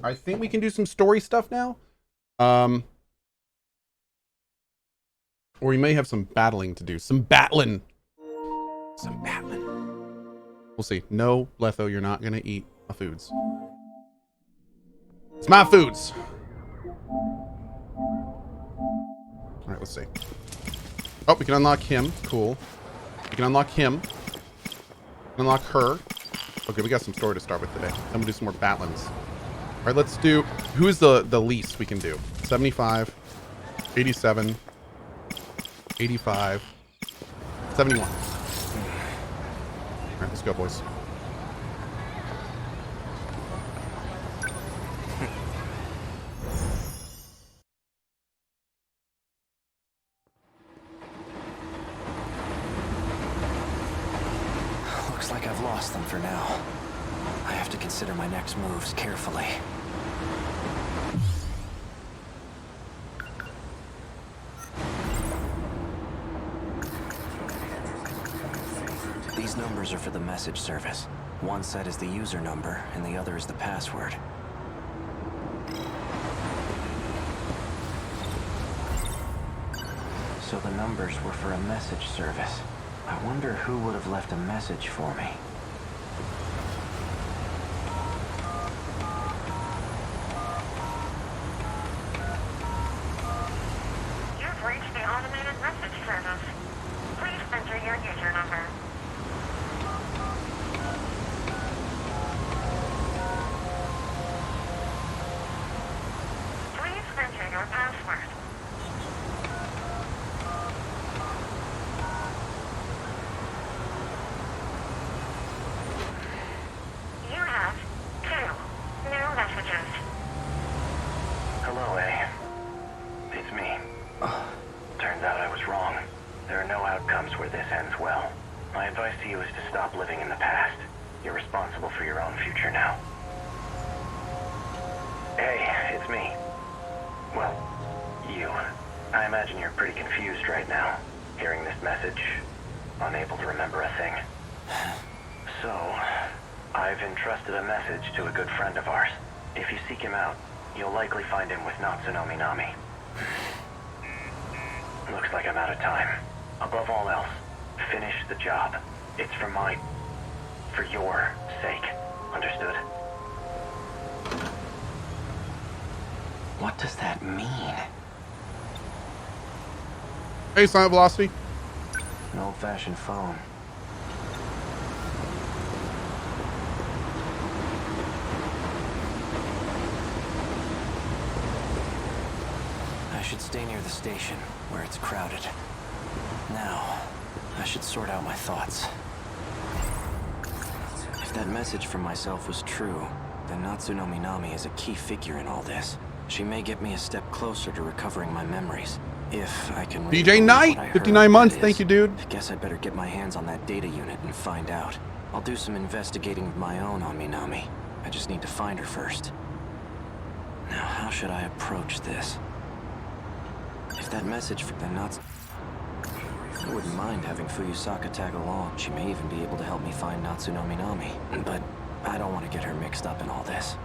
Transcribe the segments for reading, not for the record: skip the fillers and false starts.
I think we can do some story stuff now. Or we may have some battling to do. Some battling. We'll see. No, Letho, you're not gonna eat my foods. It's my foods. All right, let's see. Oh, we can unlock him. Cool. We can unlock him. Unlock her. Okay, we got some story to start with today. Then we'll do some more battlings. All right, let's do. Who is the least we can do? 75, 87, 85, 71. All right, let's go, boys. Looks like I've lost them for now. I have to consider my next moves carefully. These numbers are for the message service. One set is the user number, and the other is the password. So the numbers were for a message service. I wonder who would have left a message for me. You've reached the automated message service. Please enter your user number. Please enter your password. You have 2 new messages. Hello, A. It's me. Turns out I was wrong. There are no outcomes where this ends well. My advice to you is to stop living in the past. You're responsible for your own future now. Hey, it's me. Well, you. I imagine you're pretty confused right now, hearing this message, unable to remember a thing. So, I've entrusted a message to a good friend of ours. If you seek him out, you'll likely find him with Natsuno Minami. Looks like I'm out of time. Above all else, finish the job. It's for your sake. Understood? What does that mean? Hey, Silent Velocity. An old-fashioned phone. I should stay near the station, where it's crowded. Now, I should sort out my thoughts. If that message from myself was true, then Natsuno Minami is a key figure in all this. She may get me a step closer to recovering my memories. If I can really DJ Knight, 59 months. Thank you, dude. I guess I'd better get my hands on that data unit and find out. I'll do some investigating of my own on Minami. I just need to find her first. Now, how should I approach this? If that message from the Natsuno... I wouldn't mind having Fuyusaka tag along. She may even be able to help me find Natsuno Minami. But I don't want to get her mixed up in all this.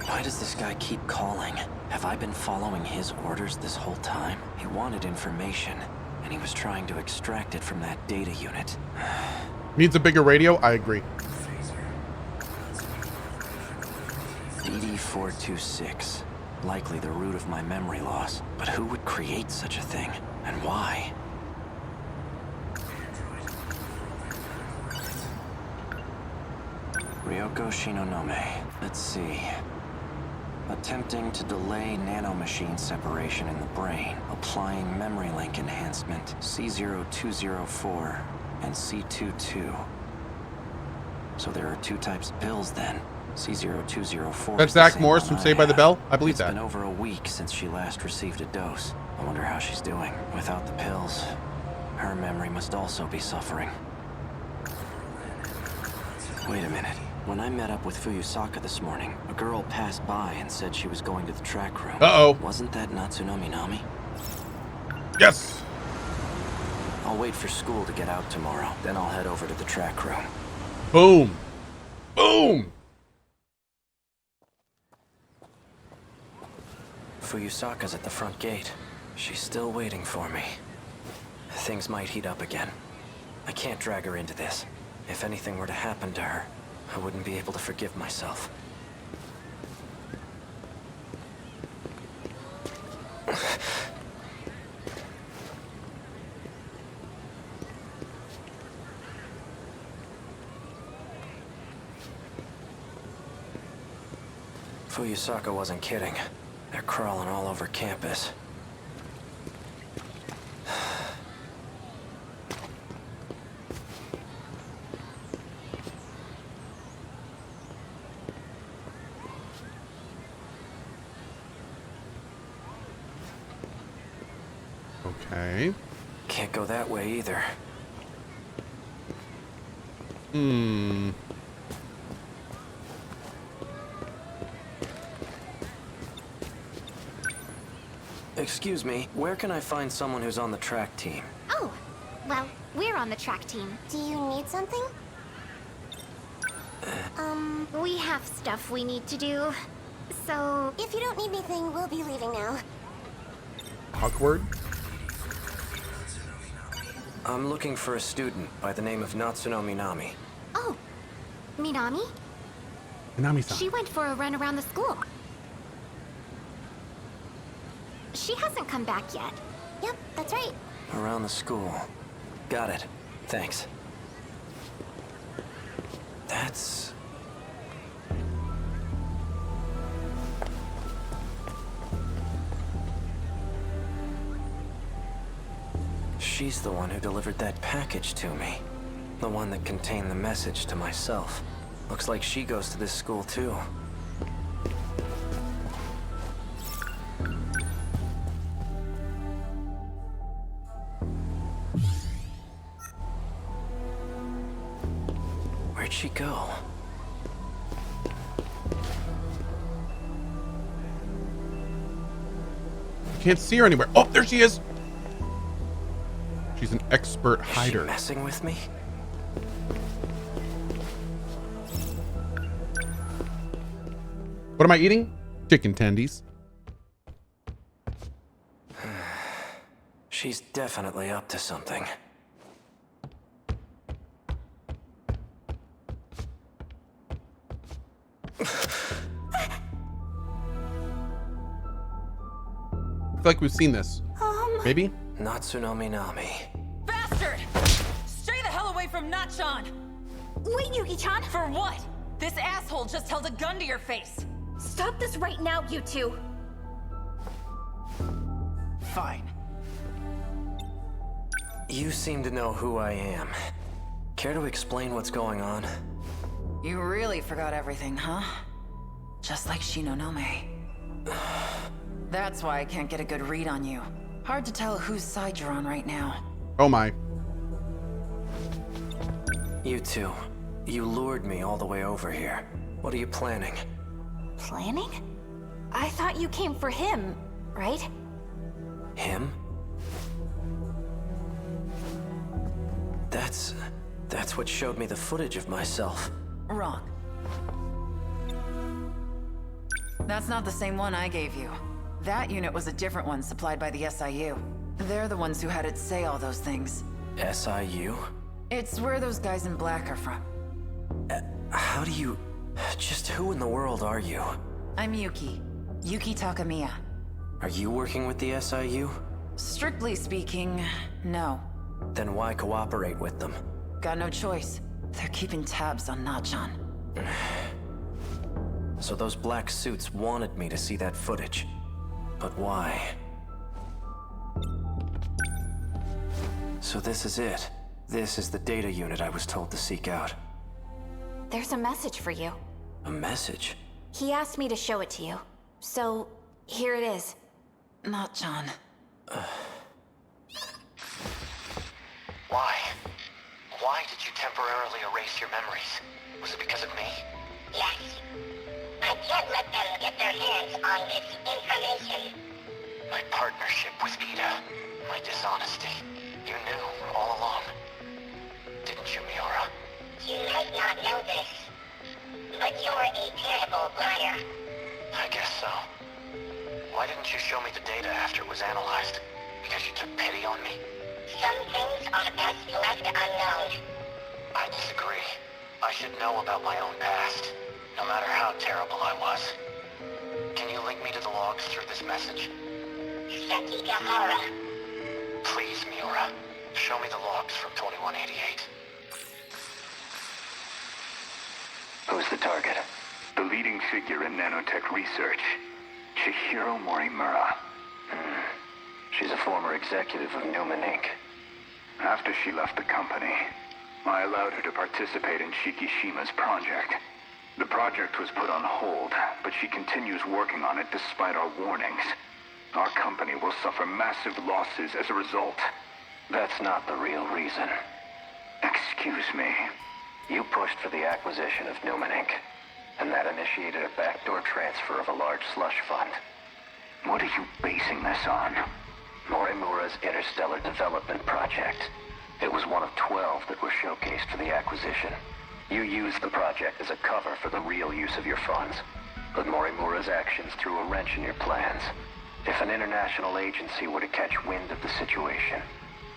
Why does this guy keep calling? Have I been following his orders this whole time? He wanted information, and he was trying to extract it from that data unit. Needs a bigger radio? I agree. DD426. Likely the root of my memory loss. But who would create such a thing? And why? Ryoko Shinonome. Let's see. Attempting to delay nanomachine separation in the brain. Applying memory link enhancement. C0204 and C22. So there are 2 types of pills then. C0204. That's Zach Morris from Saved by the Bell? I believe that. It's been over a week since she last received a dose. I wonder how she's doing. Without the pills, her memory must also be suffering. Wait a minute. When I met up with Fuyusaka this morning, a girl passed by and said she was going to the track room. Uh-oh. Wasn't that Natsuno Minami? Yes. I'll wait for school to get out tomorrow. Then I'll head over to the track room. Boom. Boom. Fuyusaka's at the front gate. She's still waiting for me. Things might heat up again. I can't drag her into this. If anything were to happen to her, I wouldn't be able to forgive myself. Fuyusaka wasn't kidding. They're crawling all over campus. Okay. Can't go that way either. Excuse me, where can I find someone who's on the track team? Oh, well, we're on the track team. Do you need something? We have stuff we need to do. So, if you don't need anything, we'll be leaving now. Awkward. I'm looking for a student by the name of Natsuno Minami. Oh, Minami? Minami-san. She went for a run around the school. She hasn't come back yet. Yep, that's right. Around the school. Got it. Thanks. That's... She's the one who delivered that package to me. The one that contained the message to myself. Looks like she goes to this school too. Where'd she go? I can't see her anywhere. Oh, there she is. She's an expert hider. Is she messing with me? What am I eating? Chicken tendies. She's definitely up to something. I feel like we've seen this. Maybe? Natsuno Minami. Bastard! Stay the hell away from Natchan! Wait, Yuki-chan! For what? This asshole just held a gun to your face. Stop this right now, you two! Fine. You seem to know who I am. Care to explain what's going on? You really forgot everything, huh? Just like Shinonome. That's why I can't get a good read on you. Hard to tell whose side you're on right now. Oh my. You two. You lured me all the way over here. What are you planning? Planning? I thought you came for him, right? Him? That's what showed me the footage of myself. Wrong. That's not the same one I gave you. That unit was a different one supplied by the SIU. They're the ones who had it say all those things. SIU? It's where those guys in black are from. How do you... Just who in the world are you? I'm Yuki. Yuki Takamiya. Are you working with the SIU? Strictly speaking, no. Then why cooperate with them? Got no choice. They're keeping tabs on Natchan. So those black suits wanted me to see that footage. But why? So this is it. This is the data unit I was told to seek out. There's a message for you. A message? He asked me to show it to you. So, here it is. Natchan. Why? Why did you temporarily erase your memories? Was it because of me? Yes. I can't let them get their hands on this information. My partnership with Ida. My dishonesty. You knew all along. Didn't you, Miura? You might not so. Why didn't you show me the data after it was analyzed? Because you took pity on me? Some things are best left unknown. I disagree. I should know about my own past, no matter how terrible I was. Can you link me to the logs through this message? Sekigahara. Please, Miura. Show me the logs from 2188. Who's the target? The leading figure in nanotech research, Chihiro Morimura. She's a former executive of Newman Inc. After she left the company, I allowed her to participate in Shikishima's project. The project was put on hold, but she continues working on it despite our warnings. Our company will suffer massive losses as a result. That's not the real reason. Excuse me. You pushed for the acquisition of Newman Inc., and that initiated a backdoor transfer of a large slush fund. What are you basing this on? Morimura's interstellar development project. It was one of 12 that were showcased for the acquisition. You used the project as a cover for the real use of your funds, but Morimura's actions threw a wrench in your plans. If an international agency were to catch wind of the situation,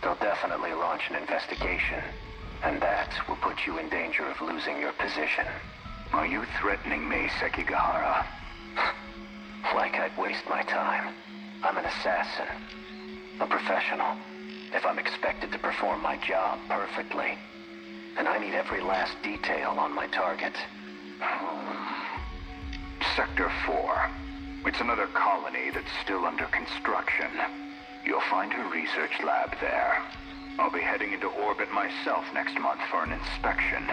they'll definitely launch an investigation, and that will put you in danger of losing your position. Are you threatening me, Sekigahara? Like I'd waste my time. I'm an assassin. A professional. If I'm expected to perform my job perfectly. And I need every last detail on my target. Sector 4. It's another colony that's still under construction. You'll find her research lab there. I'll be heading into orbit myself next month for an inspection.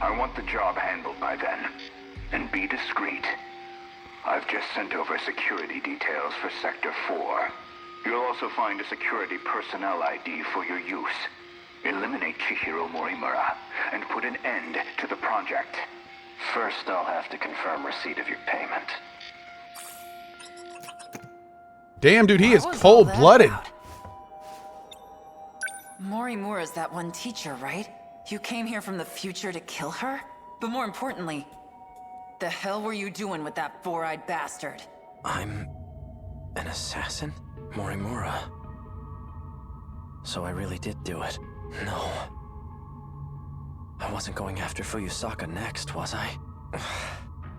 I want the job handled by then. And be discreet. I've just sent over security details for Sector 4. You'll also find a security personnel ID for your use. Eliminate Chihiro Morimura and put an end to the project. First, I'll have to confirm receipt of your payment. Damn, dude, he is What was all that cold-blooded. about? Morimura's that one teacher, right? You came here from the future to kill her? But more importantly, the hell were you doing with that four-eyed bastard? I'm an assassin? Morimura. So I really did do it. No. I wasn't going after Fuyusaka next, was I?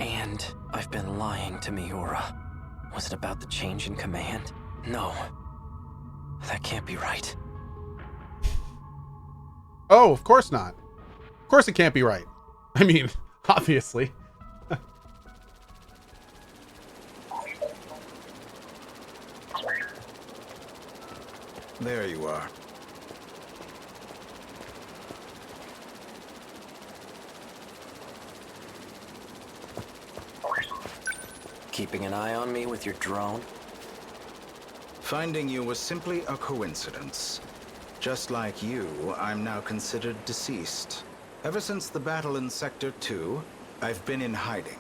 And I've been lying to Miura. Was it about the change in command? No. That can't be right. Oh, of course not. Of course it can't be right. I mean, obviously. There you are. Keeping an eye on me with your drone? Finding you was simply a coincidence. Just like you, I'm now considered deceased. Ever since the battle in Sector 2, I've been in hiding.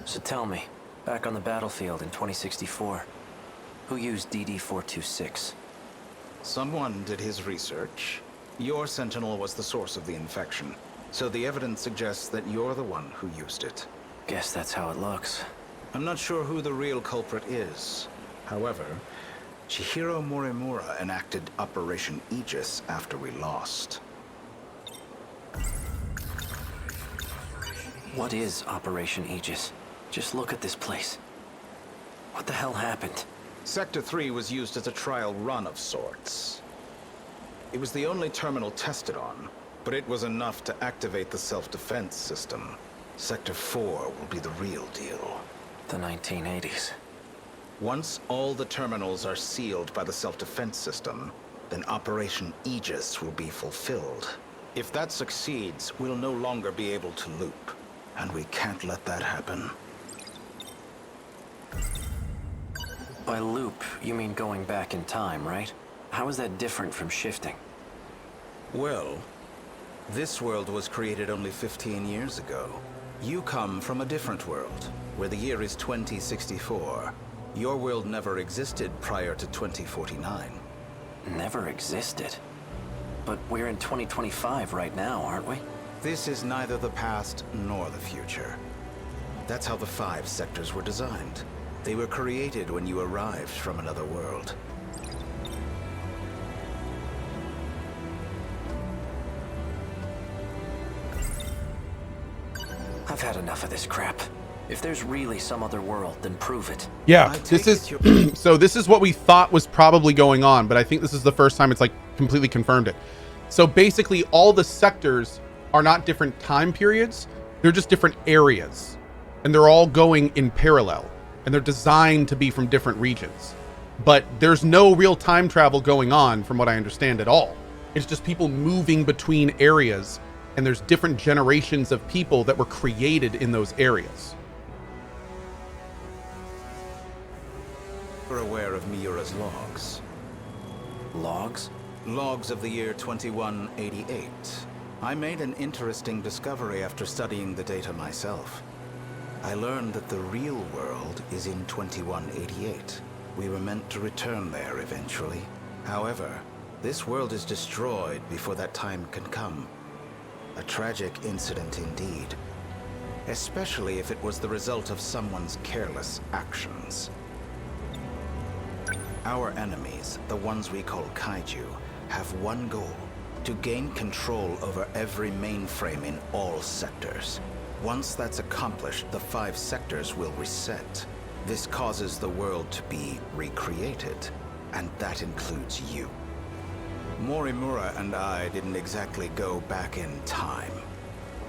So tell me, back on the battlefield in 2064, who used DD-426? Someone did his research. Your Sentinel was the source of the infection, so the evidence suggests that you're the one who used it. Guess that's how it looks. I'm not sure who the real culprit is. However, Chihiro Morimura enacted Operation Aegis after we lost. What is Operation Aegis? Just look at this place. What the hell happened? Sector 3 was used as a trial run of sorts. It was the only terminal tested on, but it was enough to activate the self-defense system. Sector 4 will be the real deal. The 1980s. Once all the terminals are sealed by the self-defense system, then Operation Aegis will be fulfilled. If that succeeds, we'll no longer be able to loop. And we can't let that happen. By loop, you mean going back in time, right? How is that different from shifting? Well, this world was created only 15 years ago. You come from a different world, where the year is 2064. Your world never existed prior to 2049. Never existed. But we're in 2025 right now, aren't we? This is neither the past nor the future. That's how the 5 sectors were designed. They were created when you arrived from another world. I've had enough of this crap. If there's really some other world, then prove it. Yeah, this is so this is what we thought was probably going on, but I think this is the first time it's like completely confirmed it. So basically all the sectors are not different time periods, they're just different areas. And they're all going in parallel, and they're designed to be from different regions. But there's no real time travel going on from what I understand at all. It's just people moving between areas, and there's different generations of people that were created in those areas. You're aware of Miura's logs. Logs? Logs of the year 2188. I made an interesting discovery after studying the data myself. I learned that the real world is in 2188. We were meant to return there eventually. However, this world is destroyed before that time can come. A tragic incident indeed. Especially if it was the result of someone's careless actions. Our enemies, the ones we call kaiju, have one goal: to gain control over every mainframe in all sectors. Once that's accomplished, the 5 sectors will reset. This causes the world to be recreated, and that includes you. Miura and I didn't exactly go back in time.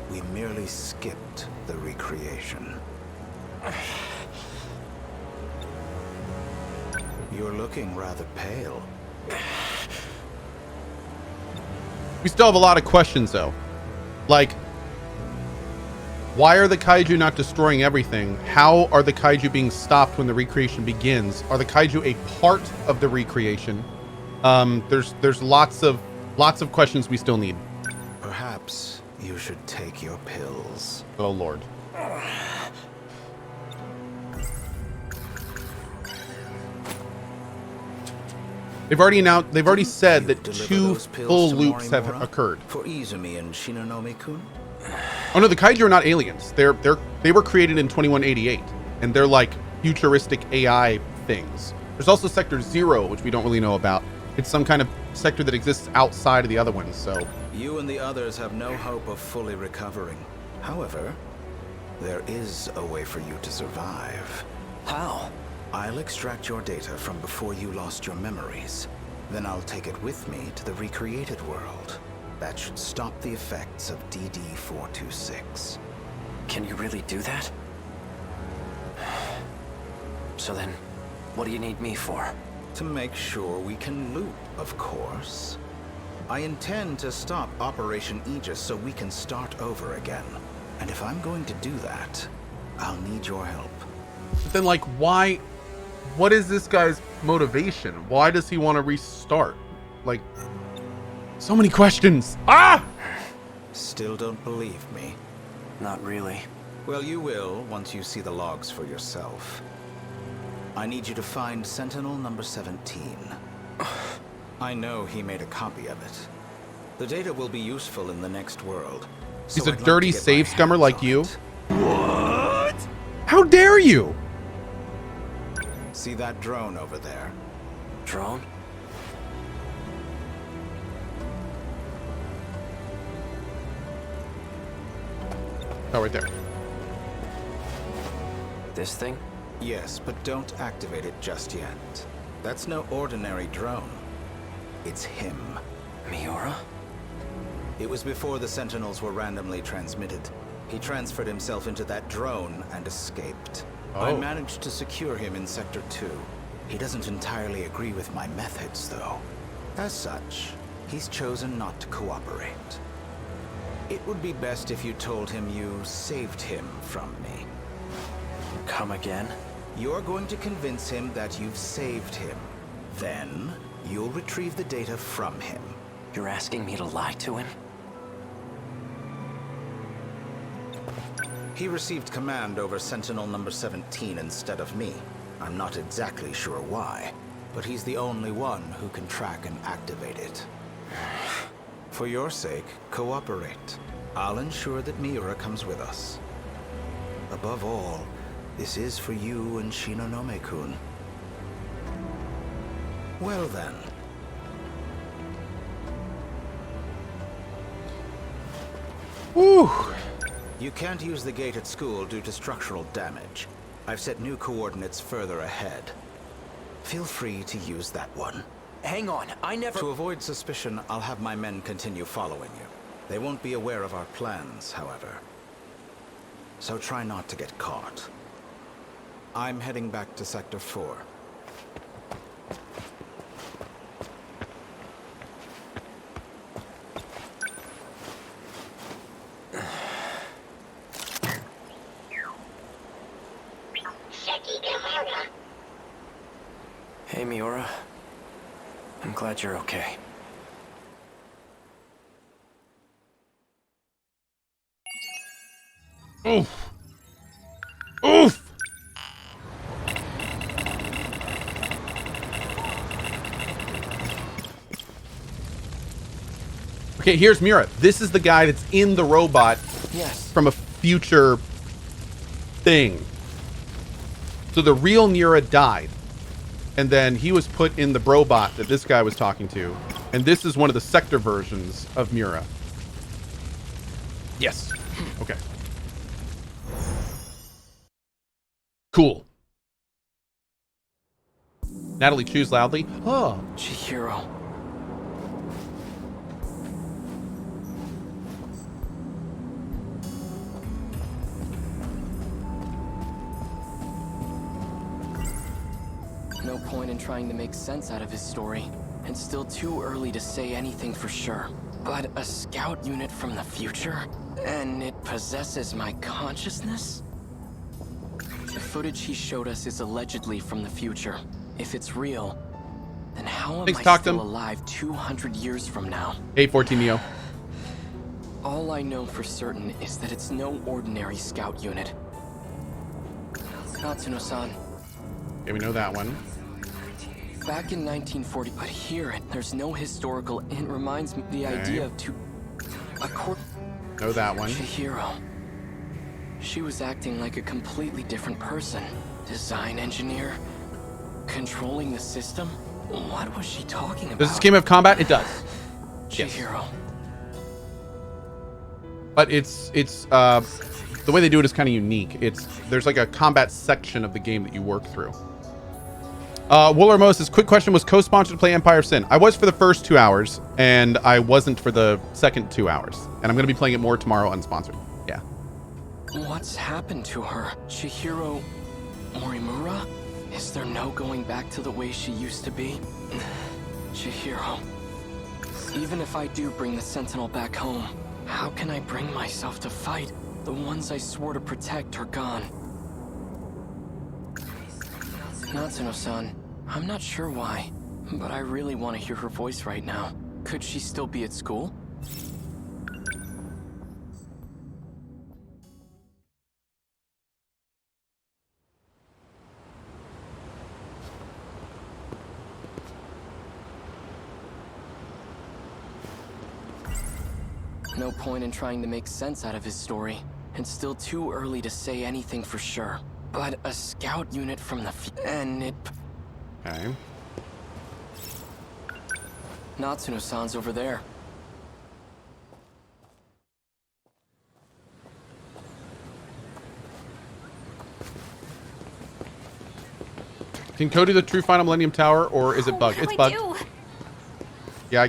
We merely skipped the recreation. You're looking rather pale. We still have a lot of questions though. Like, why are the kaiju not destroying everything? How are the kaiju being stopped when the recreation begins? Are the kaiju a part of the recreation? There's lots of questions we still need. Perhaps you should take your pills. Oh Lord. They've already said that 2 full loops have occurred. For Izumi and Shinonome-kun? Oh no, the kaiju are not aliens. They were created in 2188, and they're like futuristic AI things. There's also Sector 0, which we don't really know about. It's some kind of sector that exists outside of the other ones, so... You and the others have no hope of fully recovering. However, there is a way for you to survive. How? I'll extract your data from before you lost your memories. Then I'll take it with me to the recreated world. That should stop the effects of DD-426. Can you really do that? So then, what do you need me for? To make sure we can loop, of course. I intend to stop Operation Aegis so we can start over again. And if I'm going to do that, I'll need your help. But then, like, why? What is this guy's motivation? Why does he want to restart? Like, so many questions. Ah! Still don't believe me? Not really. Well, you will once you see the logs for yourself. I need you to find Sentinel number 17. I know he made a copy of it. The data will be useful in the next world. He's so a I'd like dirty to get save my scummer hands like on you. it. What? How dare you? See that drone over there? Drone? Oh, right there. This thing? Yes, but don't activate it just yet. That's no ordinary drone. It's him. Miura? It was before the Sentinels were randomly transmitted. He transferred himself into that drone and escaped. I Oh. managed to secure him in Sector 2. He doesn't entirely agree with my methods, though. As such, he's chosen not to cooperate. It would be best if you told him you saved him from me. Come again? You're going to convince him that you've saved him. Then, you'll retrieve the data from him. You're asking me to lie to him? He received command over Sentinel number 17 instead of me. I'm not exactly sure why, but he's the only one who can track and activate it. For your sake, cooperate. I'll ensure that Miura comes with us. Above all, this is for you and Shinonome-kun. Well then. Whew. You can't use the gate at school due to structural damage. I've set new coordinates further ahead. Feel free to use that one. Hang on, I never... To avoid suspicion, I'll have my men continue following you. They won't be aware of our plans, however. So try not to get caught. I'm heading back to Sector 4. Hey, Miura. I'm glad you're okay. Oof. Oof. Okay, here's Miura. This is the guy that's in the robot. Yes. From a future thing. So the real Miura died. And then he was put in the robot that this guy was talking to. And this is one of the sector versions of Miura. Yes. Okay. Cool. Natalie, choose loudly. Oh. Chihiro. No point in trying to make sense out of his story. It's still too early to say anything for sure. But a scout unit from the future? And it possesses my consciousness? The footage he showed us is allegedly from the future. If it's real, then how am I still alive 200 years from now? 814 Neo. All I know for certain is that it's no ordinary scout unit. Natsuno-san. Okay, we know that one. Back in 1940, but here, there's no historical. It reminds me the idea of Know that one. Chihiro. She was acting like a completely different person. Design engineer, controlling the system. What was she talking about? Does this game have combat? It does. Chihiro. Yes. But it's the way they do it is kind of unique. There's like a combat section of the game that you work through. Wooler Moses, quick question: was Cohh sponsored to play Empire of Sin? I was for the first 2 hours, and I wasn't for the second 2 hours. And I'm going to be playing it more tomorrow, unsponsored. Yeah. What's happened to her? Chihiro Morimura? Is there no going back to the way she used to be? Chihiro. Even if I do bring the Sentinel back home, how can I bring myself to fight? The ones I swore to protect are gone. Natsuno-san, I'm not sure why, but I really want to hear her voice right now. Could she still be at school? No point in trying to make sense out of his story. It's still too early to say anything for sure. But a scout unit from the and it... Okay. Natsuno-san's over there. Can Cohh do the true Final Millennium Tower, or is it bugged? It's bugged. Yeah,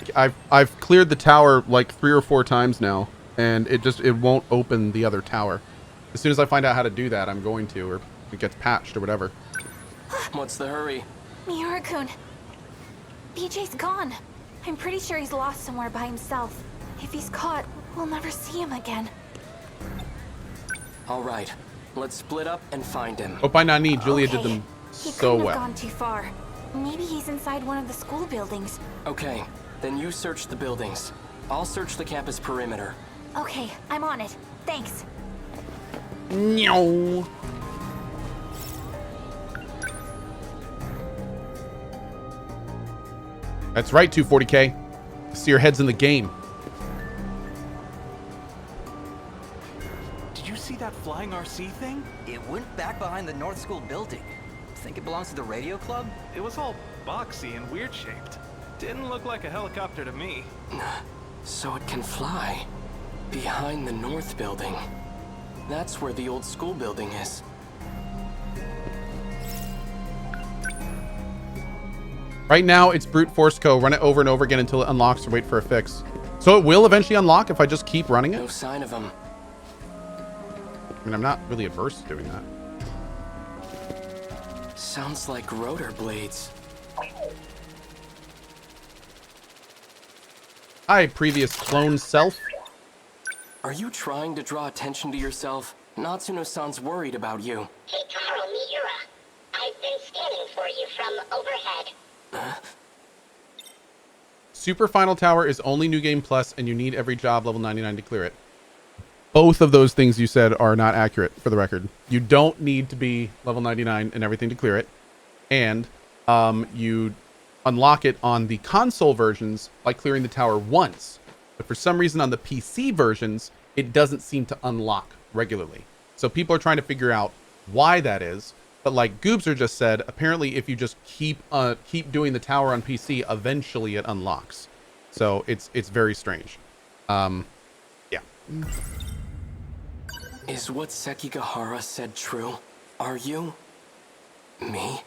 I've cleared the tower like 3 or 4 times now, and it won't open the other tower. As soon as I find out how to do that, I'm going to, or it gets patched or whatever. What's the hurry? Miura-kun. BJ's gone. I'm pretty sure he's lost somewhere by himself. If he's caught, we'll never see him again. All right, let's split up and find him. Oh, by Nani, Julia did them He so couldn't well. have gone too far. Maybe he's inside one of the school buildings. Okay, then you search the buildings. I'll search the campus perimeter. Okay, I'm on it. Thanks. No. That's right, 240K. I see your head's in the game. Did you see that flying RC thing? It went back behind the North School building. Think it belongs to the radio club? It was all boxy and weird shaped. Didn't look like a helicopter to me. So it can fly. Behind the North building. That's where the old school building is. Right now, it's brute force Cohh. Run it over and over again until it unlocks or wait for a fix. So it will eventually unlock if I just keep running it? No sign of him. I mean, I'm not really averse to doing that. Sounds like rotor blades. Hi, previous clone self. Are you trying to draw attention to yourself? Natsuno-san's worried about you. Keitaro Miura, I've been scanning for you from overhead. Super Final Tower is only New Game Plus, and you need every job level 99 to clear it. Both of those things you said are not accurate, for the record. You don't need to be level 99 and everything to clear it. And you unlock it on the console versions by clearing the tower once. But for some reason on the PC versions, it doesn't seem to unlock regularly. So people are trying to figure out why that is. But like Goobser just said, apparently if you just keep doing the tower on PC, eventually it unlocks. So it's very strange. Yeah. Is what Sekigahara said true? Are you? Me?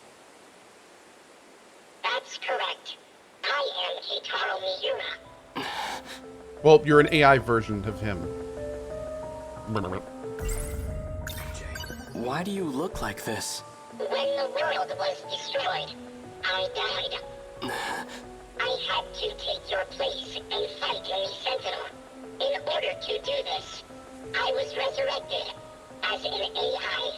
That's correct. I am Keitaro Miura. Well, you're an AI version of him. Why do you look like this? When the world was destroyed, I died. I had to take your place and fight in the Sentinel. In order to do this, I was resurrected as an AI.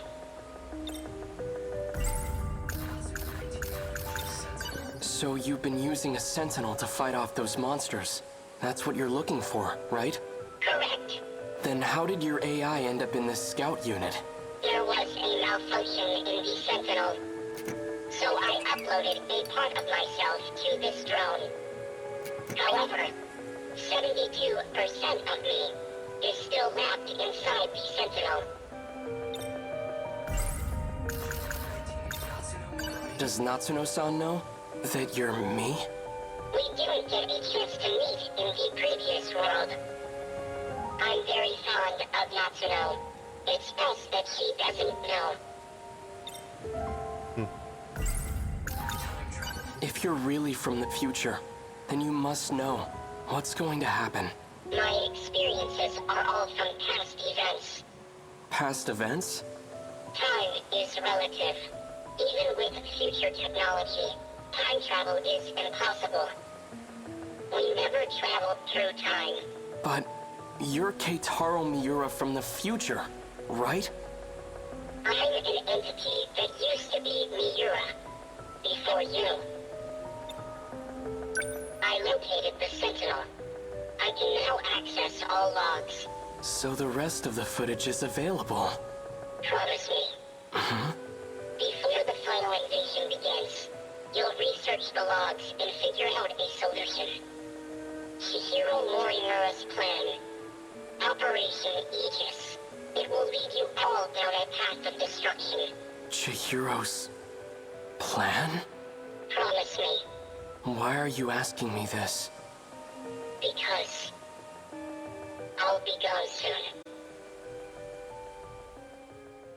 So you've been using a Sentinel to fight off those monsters. That's what you're looking for, right? Correct. Then how did your AI end up in this scout unit? There was a malfunction in the Sentinel. So I uploaded a part of myself to this drone. However, 72% of me is still wrapped inside the Sentinel. Does Natsuno-san know that you're me? We didn't get a chance to meet in the previous world. I'm very fond of Natsuno. It's best that she doesn't know. If you're really from the future, then you must know what's going to happen. My experiences are all from past events. Past events? Time is relative. Even with future technology, time travel is impossible. We never traveled through time. But you're Keitaro Miura from the future, right? I'm an entity that used to be Miura. Before you. I located the Sentinel. I can now access all logs. So the rest of the footage is available. Promise me. Before the final invasion begins, you'll research the logs and figure out a solution. Chihiro Morimura's plan. Operation Aegis. It will lead you all down a path of destruction. Chihiro's plan? Promise me. Why are you asking me this? Because I'll be gone soon.